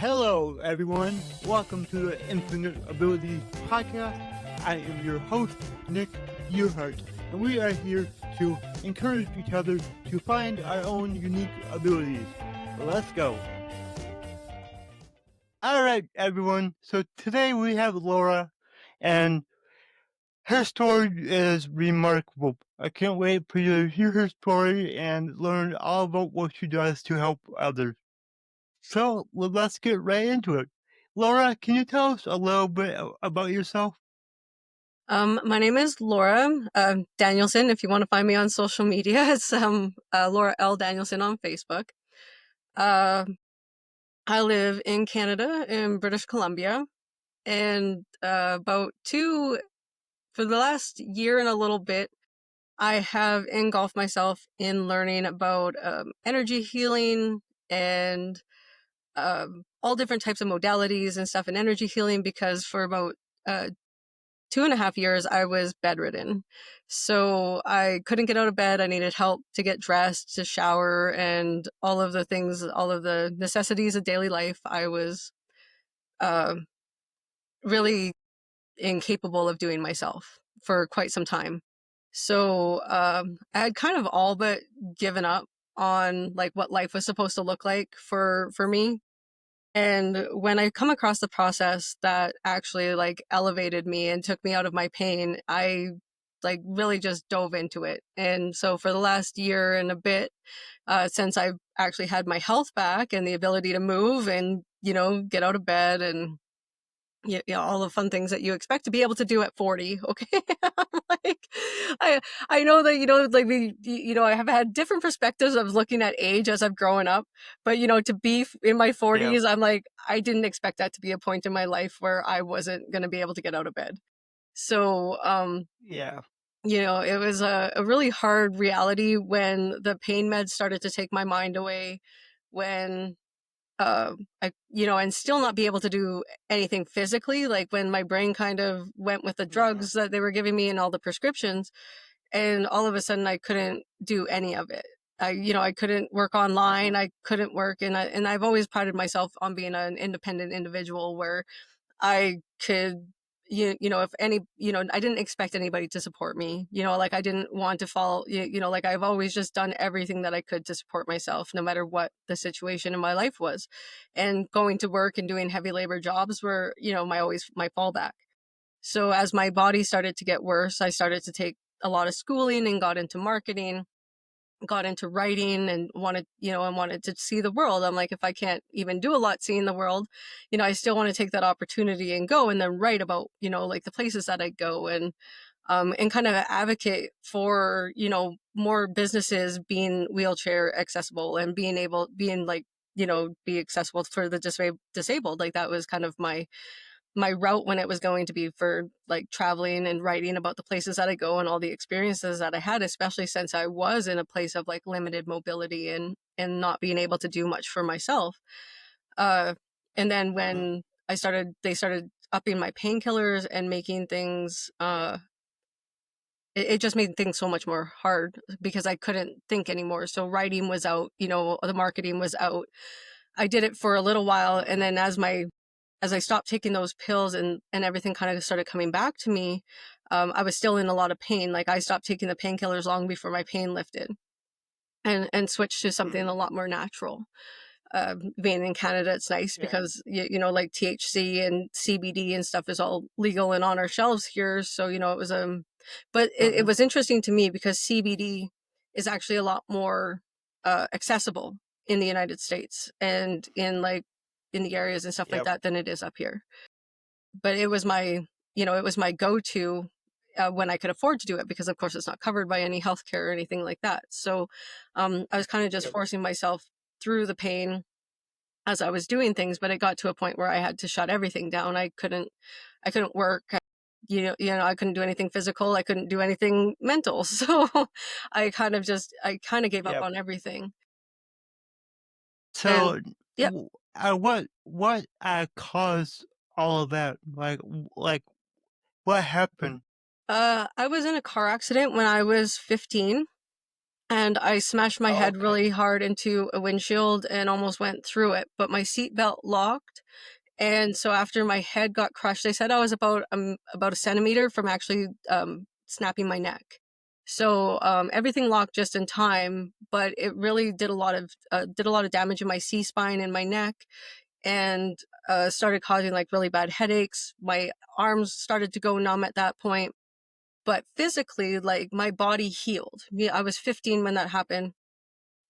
Hello, everyone. Welcome to the Infinite Abilities Podcast. I am your host, Nick Yerhart, and we are here to encourage each other to find our own unique abilities. Let's go. All right, everyone. So today we have Laura, and her story is remarkable. I can't wait for you to hear her story and learn all about what she does to help others. So let's get right into it. Laura, can you tell us a little bit about yourself? My name is Laura Danielson. If you want to find me on social media, it's Laura L. Danielson on Facebook. Uh, I live in Canada, in British Columbia, and for the last year and a little bit, I have engulfed myself in learning about energy healing and all different types of modalities and stuff in energy healing because for about 2.5 years, I was bedridden. So I couldn't get out of bed. I needed help to get dressed, to shower, and all of the things, all of the necessities of daily life. I was uh, really incapable of doing myself for quite some time. So I had kind of all but given up on like what life was supposed to look like for me. And when I come across the process that actually like elevated me and took me out of my pain, I like really just dove into it. And so for the last year and a bit, since I've actually had my health back and the ability to move and, get out of bed and all the fun things that you expect to be able to do at 40. Okay. like, I know that, I have had different perspectives of looking at age as I've grown up, but, to be in my 40s, I'm like, I didn't expect that to be a point in my life where I wasn't going to be able to get out of bed. So, Yeah. it was a really hard reality when the pain meds started to take my mind away, when and still not be able to do anything physically, like when my brain kind of went with the drugs that they were giving me and all the prescriptions, and all of a sudden I couldn't do any of it. I couldn't work online. I couldn't work, and I've always prided myself on being an independent individual where I could, if any, I didn't expect anybody to support me, like I didn't want to fall, like I've always just done everything that I could to support myself, no matter what the situation in my life was. And going to work and doing heavy labor jobs were, my fallback. So as my body started to get worse, I started to take a lot of schooling and got into marketing, got into writing, and wanted to see the world. I'm like, if I can't even do a lot seeing the world, I still want to take that opportunity and go and then write about, like the places that I go, and kind of advocate for, more businesses being wheelchair accessible and being like, be accessible for the disabled. Like that was kind of my route when it was going to be for like traveling and writing about the places that I go and all the experiences that I had, especially since I was in a place of like limited mobility and not being able to do much for myself. Uh, and then when they started upping my painkillers and making things, it just made things so much more hard because I couldn't think anymore. So writing was out, the marketing was out. I did it for a little while, and then as I stopped taking those pills and everything kind of started coming back to me, I was still in a lot of pain. Like I stopped taking the painkillers long before my pain lifted, and switched to something a lot more natural. Being in Canada, it's nice because like THC and CBD and stuff is all legal and on our shelves here. So it was but it was interesting to me because CBD is actually a lot more accessible in the United States and in the areas and stuff like that than it is up here. But it was my go-to when I could afford to do it because of course it's not covered by any healthcare or anything like that. So I was kind of just forcing myself through the pain as I was doing things, but it got to a point where I had to shut everything down. I couldn't work. I couldn't do anything physical. I couldn't do anything mental. So I kind of gave up on everything. And So, yep. what caused all of that? Like, what happened? I was in a car accident when I was 15. and I smashed my head Okay. really hard into a windshield and almost went through it, but my seatbelt locked. And so after my head got crushed, they said I was about a centimeter from actually snapping my neck. So everything locked just in time, but it really did a lot of damage in my C spine and my neck, and started causing like really bad headaches. My arms started to go numb at that point, but physically, like my body healed. Yeah, I was 15 when that happened.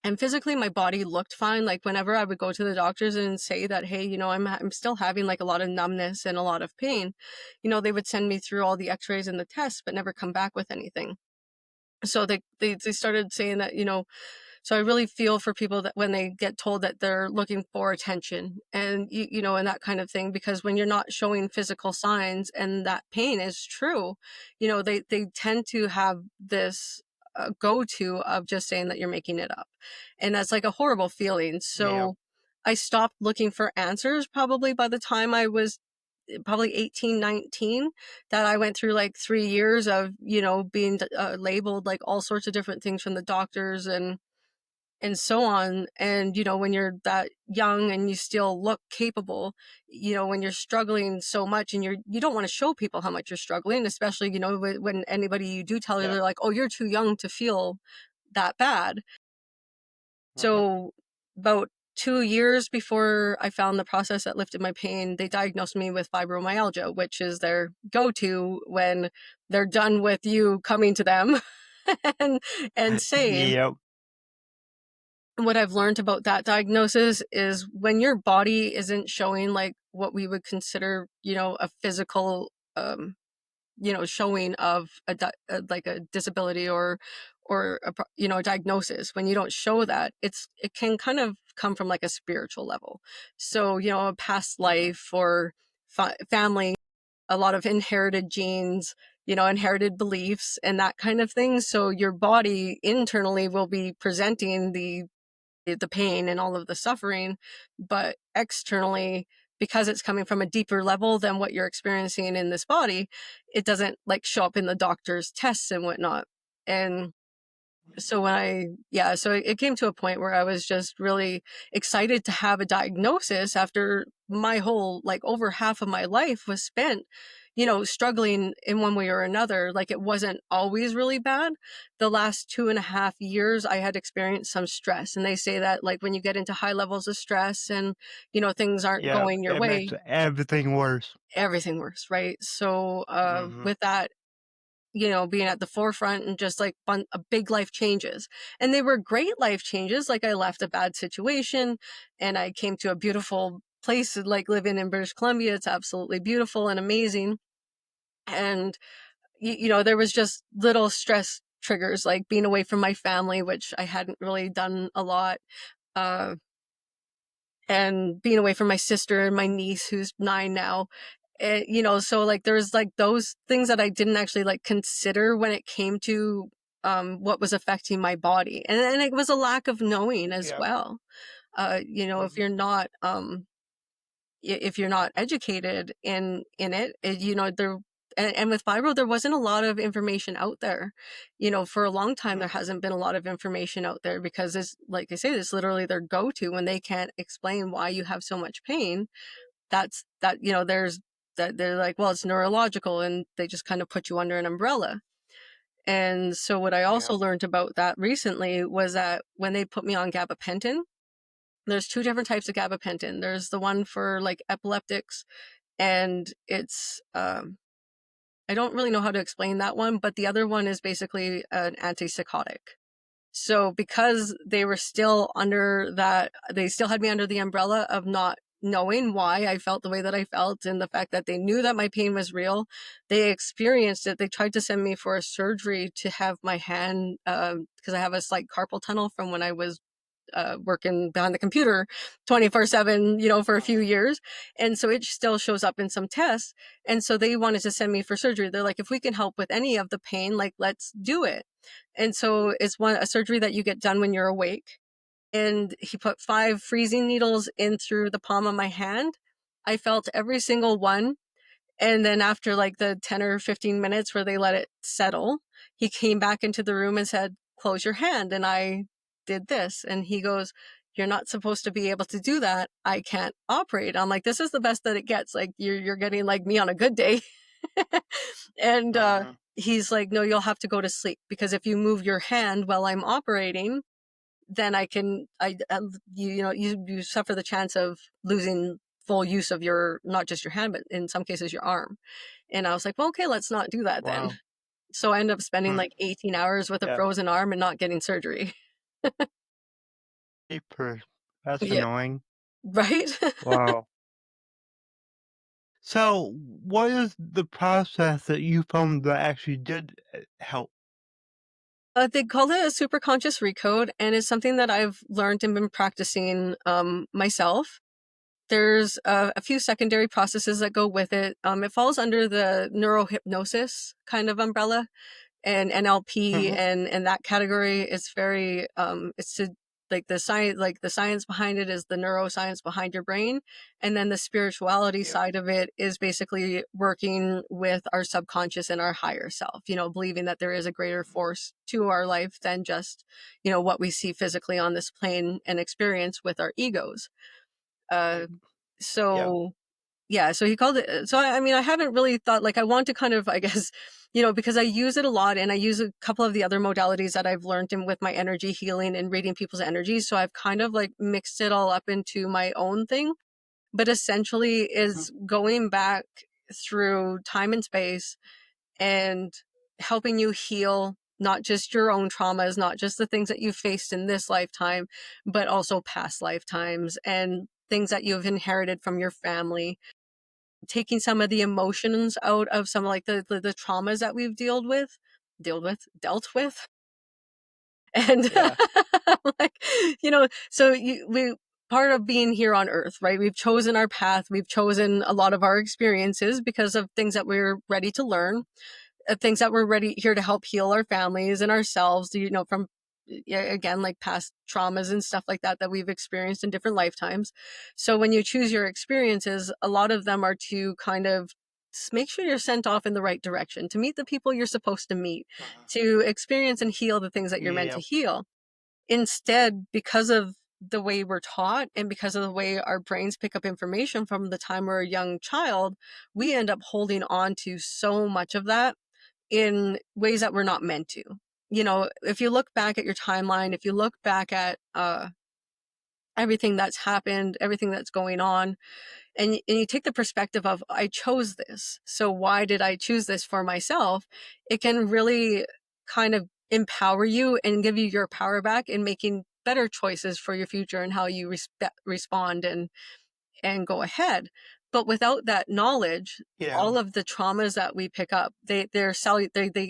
And physically my body looked fine. Like whenever I would go to the doctors and say that, hey, I'm still having like a lot of numbness and a lot of pain, they would send me through all the x-rays and the tests, but never come back with anything. So they started saying that, so I really feel for people that when they get told that they're looking for attention and, and that kind of thing, because when you're not showing physical signs and that pain is true, they tend to have this go-to of just saying that you're making it up. And that's like a horrible feeling. Yeah. So I stopped looking for answers probably by the time I was probably 18, 19, that I went through like 3 years of, being labeled like all sorts of different things from the doctors and so on. And when you're that young and you still look capable, when you're struggling so much and you don't want to show people how much you're struggling, especially when anybody you do tell, Yep. they're like, oh, you're too young to feel that bad. Uh-huh. So about 2 years before I found the process that lifted my pain, they diagnosed me with fibromyalgia, which is their go-to when they're done with you coming to them and saying. Yep. What I've learned about that diagnosis is when your body isn't showing like what we would consider, a physical, showing of like a disability or a diagnosis. When you don't show that, it can kind of come from like a spiritual level. So a past Uh-huh. life or family, a lot of inherited genes, inherited beliefs and that kind of thing. So your body internally will be presenting the pain and all of the suffering, but externally, because it's coming from a deeper level than what you're experiencing in this body, it doesn't like show up in the doctor's tests and whatnot. And so so it came to a point where I was just really excited to have a diagnosis after my whole, like over half of my life was spent, struggling in one way or another. Like it wasn't always really bad. The last 2.5 years, I had experienced some stress. And they say that like when you get into high levels of stress and, things aren't Yep. going your It makes way, everything worse. everything works, right? So Mm-hmm. with that, being at the forefront and just like big life changes. And they were great life changes. Like I left a bad situation and I came to a beautiful place, like living in British Columbia. It's absolutely beautiful and amazing. And, there was just little stress triggers, like being away from my family, which I hadn't really done a lot. Uh, and being away from my sister and my niece who's 9 now. So like there's like those things that I didn't actually like consider when it came to what was affecting my body. And it was a lack of knowing as Yep. well. If Mm-hmm. if you're not educated in it, there and with fibro there wasn't a lot of information out there. For a long time there Mm-hmm. hasn't been a lot of information out there because it's like I say, it's literally their go-to when they can't explain why you have so much pain. That's that, there's that they're like, well, it's neurological, and they just kind of put you under an umbrella. And so what I also Yep. learned about that recently was that when they put me on gabapentin, there's two different types of gabapentin. There's the one for like epileptics, and it's I don't really know how to explain that one, but the other one is basically an antipsychotic. So because they were still under that, they still had me under the umbrella of not knowing why I felt the way that I felt, and the fact that they knew that my pain was real. They experienced it. They tried to send me for a surgery to have my hand, because I have a slight carpal tunnel from when I was working behind the computer 24/7, for a few Uh-huh. years. And so it still shows up in some tests. And so they wanted to send me for surgery. They're like, if we can help with any of the pain, like, let's do it. And so it's a surgery that you get done when you're awake. And he put 5 freezing needles in through the palm of my hand. I felt every single one. And then after like the 10 or 15 minutes where they let it settle, he came back into the room and said, close your hand. And I did this. And he goes, you're not supposed to be able to do that. I can't operate. I'm like, this is the best that it gets. Like you're getting like me on a good day. And Uh-huh. he's like, no, you'll have to go to sleep, because if you move your hand while I'm operating, then you suffer the chance of losing full use of your, not just your hand, but in some cases your arm. And I was like, well, okay, let's not do that then. Wow. So I ended up spending Hmm. like 18 hours with a Yeah. frozen arm and not getting surgery. Paper. That's Yeah, annoying. right. Wow. So, what is the process that you found that actually did help? They call it a superconscious recode, and it's something that I've learned and been practicing myself. There's a few secondary processes that go with it. It falls under the neurohypnosis kind of umbrella, and NLP, Hmm. and that category is very it's to, like the science behind it is the neuroscience behind your brain, and then the spirituality Yep. side of it is basically working with our subconscious and our higher self, believing that there is a greater force to our life than just what we see physically on this plane and experience with our egos. uh Yep. so yeah, so he called it. So I mean, I haven't really thought, like, I want to kind of, I guess, because I use it a lot, and I use a couple of the other modalities that I've learned in with my energy healing and reading people's energies. So I've kind of like mixed it all up into my own thing, but essentially Hmm. is going back through time and space and helping you heal not just your own traumas, not just the things that you've faced in this lifetime, but also past lifetimes and things that you've inherited from your family, taking some of the emotions out of some, like, the traumas that we've dealt with. And Yeah. like, so we part of being here on earth, right? We've chosen our path, we've chosen a lot of our experiences because of things that we're ready to learn, things that we're ready here to help heal our families and ourselves, from, yeah, again, like past traumas and stuff like that that we've experienced in different lifetimes. So when you choose your experiences, a lot of them are to kind of make sure you're sent off in the right direction, to meet the people you're supposed to meet, Uh-huh. to experience and heal the things that you're meant to Yep. heal. Instead, because of the way we're taught and because of the way our brains pick up information from the time we're a young child, we end up holding on to so much of that in ways that we're not meant to. If you look back at your timeline, if you look back at everything that's happened, everything that's going on, and you take the perspective of, I chose this, so why did I choose this for myself? It can really kind of empower you and give you your power back in making better choices for your future and how you respond and go ahead. But without that knowledge, Yeah. all of the traumas that we pick up, they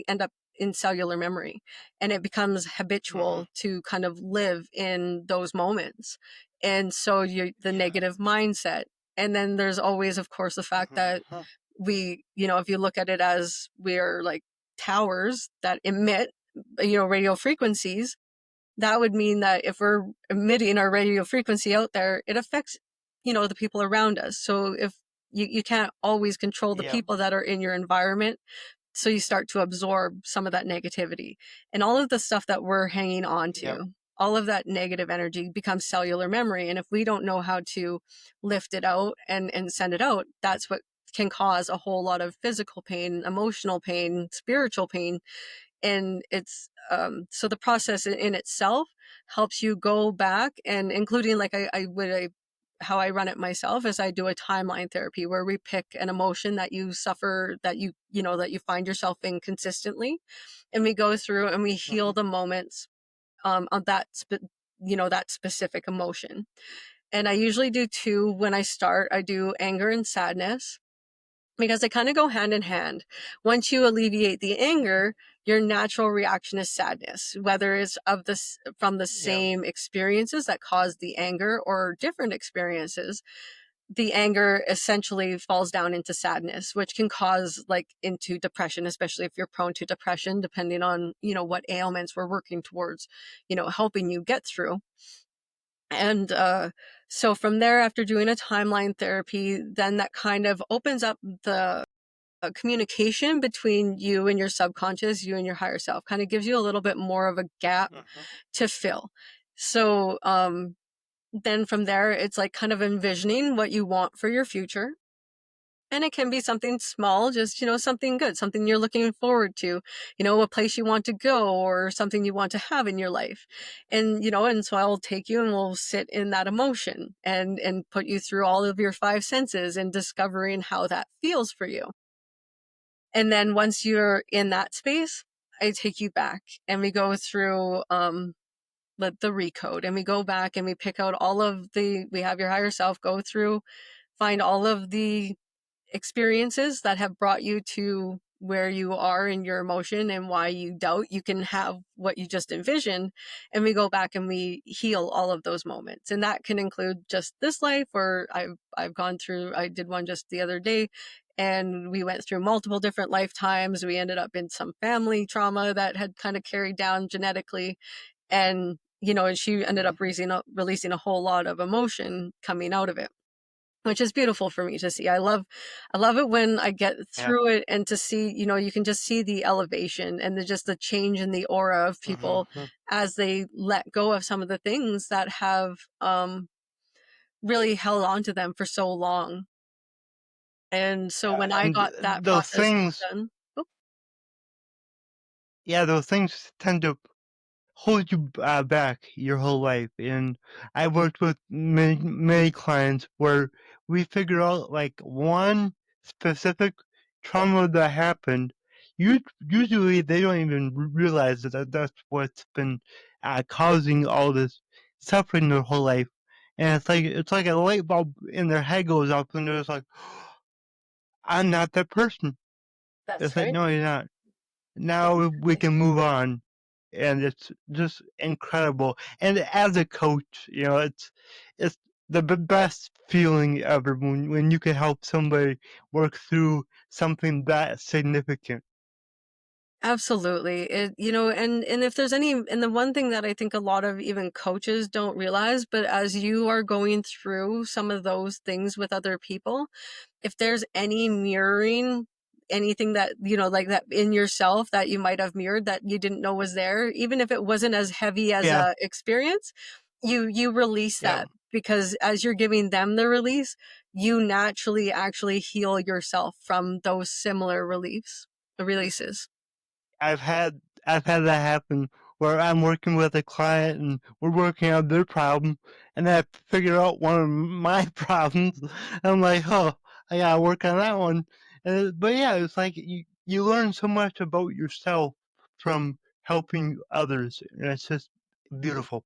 end up in cellular memory, and it becomes Hmm. habitual to kind of live in those moments. And so the Yeah. negative mindset. And then there's always, of course, the fact that Hmm. if you look at it as we're like towers that emit, radio frequencies, that would mean that if we're emitting our radio frequency out there, it affects, the people around us. So if you can't always control the Yep. people that are in your environment, so you start to absorb some of that negativity, and all of the stuff that we're hanging on Yep. to, all of that negative energy becomes cellular memory. And if we don't know how to lift it out and send it out, that's what can cause a whole lot of physical pain, emotional pain, spiritual pain. And it's so the process in itself helps you go back, and including, like, how I run it myself is I do a timeline therapy where we pick an emotion that you suffer, that you find yourself in consistently, and we go through and we Hmm. heal the moments on that specific emotion. And I usually do two. When I start, I do anger and sadness, because they kind of go hand in hand. Once you alleviate the anger, your natural reaction is sadness, whether it's from the Yep. same experiences that caused the anger or different experiences. The anger essentially falls down into sadness, which can cause, like, into depression, especially if you're prone to depression, depending on, what ailments we're working towards, helping you get through. And so from there, after doing a timeline therapy, then that kind of opens up the communication between you and your subconscious, you and your higher self, kind of gives you a little bit more of a gap Mhm. to fill. So then from there, it's like kind of envisioning what you want for your future. And it can be something small, just, something good, something you're looking forward to, a place you want to go or something you want to have in your life. And so I'll take you and we'll sit in that emotion and put you through all of your five senses and discovering how that feels for you. And then once you're in that space, I take you back and we go through the recode, and we go back and we pick out we have your higher self go through, find all of the experiences that have brought you to where you are in your emotion and why you doubt you can have what you just envisioned. And we go back and we heal all of those moments. And that can include just this life, or I've gone through, I did one just the other day, and we went through multiple different lifetimes. We ended up in some family trauma that had kind of carried down genetically. And she ended up Mhm. releasing a whole lot of emotion coming out of it, which is beautiful for me to see. I love it when I get Yeah. through it and to see, you can just see the elevation and just the change in the aura of people Mhm. as they let go of some of the things that have really held on to them for so long. And so when I And got that those process things, done, oh, yeah, those things tend to hold you back your whole life. And I worked with many clients where we figure out like one specific trauma that happened. Usually they don't even realize that's what's been causing all this suffering their whole life. And it's like a light bulb in their head goes up, and they're just like, "I'm not that person." that's It's like, right. no, you're not. Now we can move on, and it's just incredible. And as a coach, it's the best feeling ever when you can help somebody work through something that significant. Absolutely. And if there's any, and the one thing that I think a lot of even coaches don't realize, but as you are going through some of those things with other people, if there's any mirroring, anything that, like that in yourself that you might have mirrored that you didn't know was there, even if it wasn't as heavy as Yeah, a experience, you release yeah. that, because as you're giving them the release, you naturally actually heal yourself from those similar releases. I've had that happen where I'm working with a client and we're working on their problem, and I figure out one of my problems. I'm like, oh, I gotta work on that one. But yeah, it's like you learn so much about yourself from helping others, and it's just beautiful.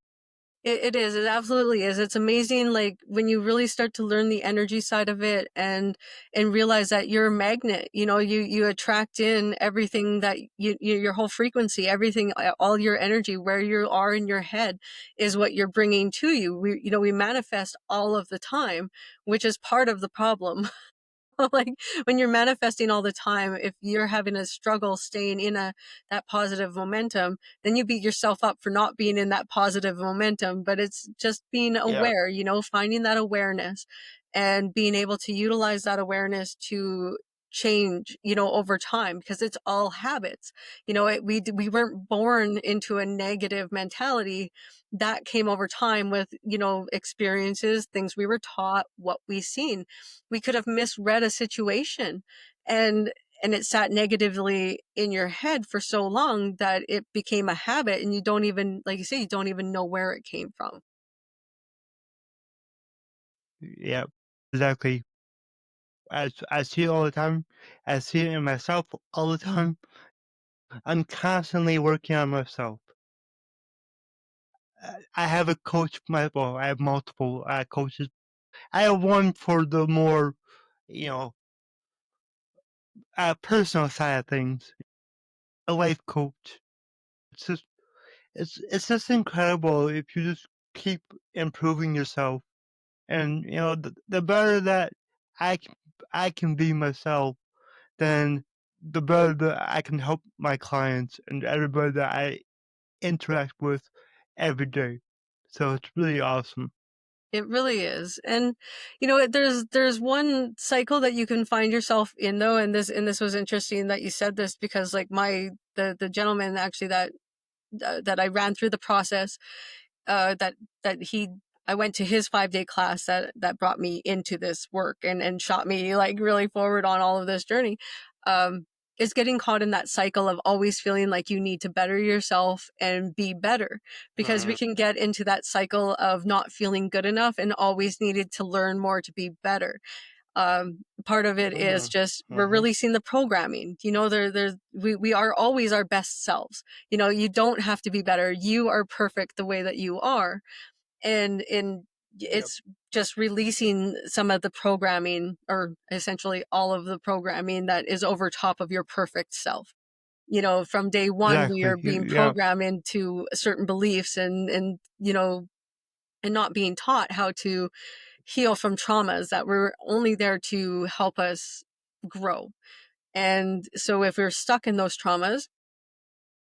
It is. It absolutely is. It's amazing, like when you really start to learn the energy side of it and realize that you're a magnet. You attract in everything that your whole frequency, everything, all your energy, where you are in your head is what you're bringing to you. We manifest all of the time, which is part of the problem. Like when you're manifesting all the time, if you're having a struggle staying in that positive momentum, then you beat yourself up for not being in that positive momentum. But it's just being Yeah, aware, finding that awareness and being able to utilize that awareness to change, over time, because it's all habits. We weren't born into a negative mentality. That came over time with, experiences, things we were taught, what we seen. We could have misread a situation, and it sat negatively in your head for so long that it became a habit, and you don't even, like you say, you don't even know where it came from. yeah, exactly. I see it all the time. I see it in myself all the time. I'm constantly working on myself. I have a coach. I have multiple coaches. I have one for the more, you know, personal side of things. A life coach. It's just, it's just incredible if you just keep improving yourself, and the better that I can, I can be myself, then the better that I can help my clients and everybody that I interact with every day. So it's really awesome. It really is. And there's one cycle that you can find yourself in though, and this was interesting that you said this, because like the gentleman actually that I ran through the process, that that he I went to his 5-day class that brought me into this work and shot me like really forward on all of this journey. Um, is getting caught in that cycle of always feeling like you need to better yourself and be better, because we Mhm, can get into that cycle of not feeling good enough and always needed to learn more to be better. Part of it is mhm, just we're mhm. releasing the programming. We are always our best selves. You don't have to be better. You are perfect the way that you are. And Yep. it's just releasing some of the programming, or essentially all of the programming that is over top of your perfect self. From day one, we are Exactly. being Yeah. programmed into certain beliefs, and not being taught how to heal from traumas that were only there to help us grow. And so if we're stuck in those traumas,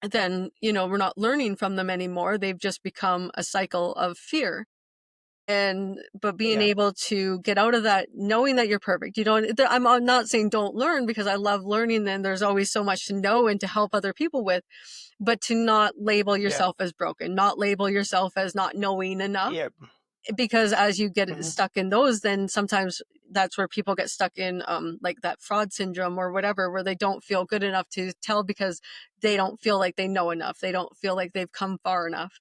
then, we're not learning from them anymore. They've just become a cycle of fear. But being Yeah. able to get out of that, knowing that you're perfect, I'm not saying don't learn, because I love learning and there's always so much to know and to help other people with, but to not label Yeah. yourself as broken, not label yourself as not knowing enough, Yep. because as you get Mhm. stuck in those, then sometimes that's where people get stuck in, like that fraud syndrome or whatever, where they don't feel good enough to tell, because they don't feel like they know enough, they don't feel like they've come far enough.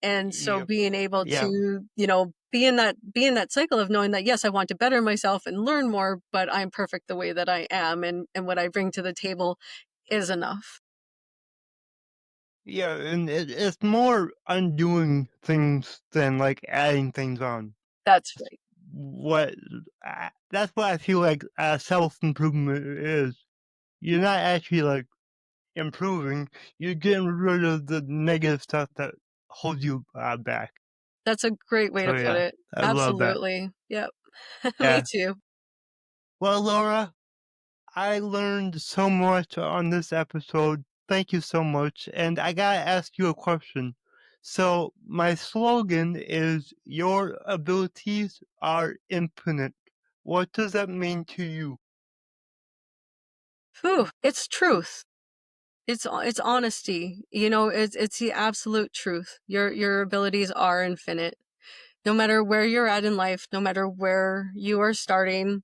And so Yep. being able Yeah. to, be in that cycle of knowing that, yes, I want to better myself and learn more, but I'm perfect the way that I am, and what I bring to the table is enough. Yeah, and it's more undoing things than, like, adding things on. That's right. What that's what I feel like, self-improvement is. You're not actually, like, improving, you're getting rid of the negative stuff that holds you, back. That's a great way So, to put yeah, it. I love that. Absolutely. Yep. Me Yeah. too. Well, Laura, I learned so much on this episode. Thank you so much. And I gotta ask you a question. So, my slogan is Your abilities are infinite. What does that mean to you? Whew, it's truth. It's honesty. It's the absolute truth. Your abilities are infinite. No matter where you're at in life, no matter where you are starting,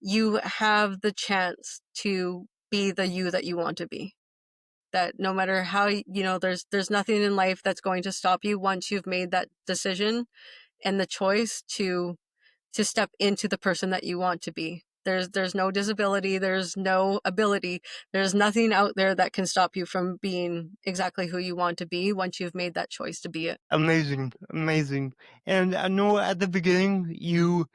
you have the chance to be the you that you want to be. That no matter how, there's nothing in life that's going to stop you once you've made that decision and the choice to step into the person that you want to be. There's no disability, there's no ability, there's nothing out there that can stop you from being exactly who you want to be once you've made that choice to be it. Amazing, amazing. And I know at the beginning you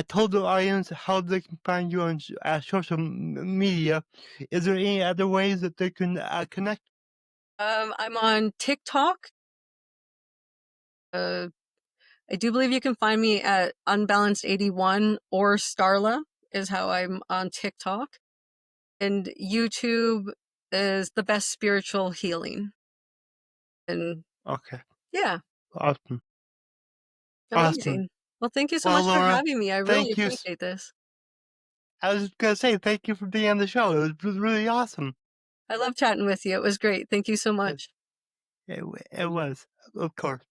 told the audience how they can find you on social media. Is there any other ways that they can connect? I'm on TikTok. Uh, I do believe you can find me at Unbalanced81 or Starla is how I'm on TikTok. And YouTube is The Best Spiritual Healing. And Okay, yeah, awesome, awesome. amazing. Well, thank you so Well, much for Laura, having me. I really thank you. appreciate this. I was gonna say thank you for being on the show. It was really awesome. I love chatting with you. It was great. Thank you so It, much. it was, of course.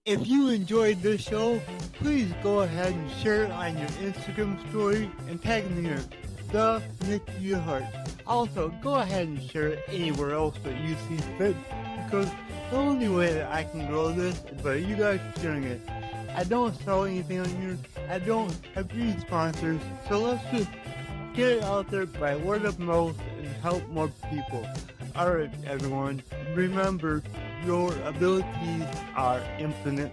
If you enjoyed this show, please go ahead and share it on your Instagram story and tag me in the Nick Yerhart. Also, go ahead and share it anywhere else that you see fit, because the only way that I can grow this is by you guys sharing it. I don't sell anything on here. I don't have any sponsors, so let's just get it out there by word of mouth and help more people. Alright, everyone, remember your abilities are infinite.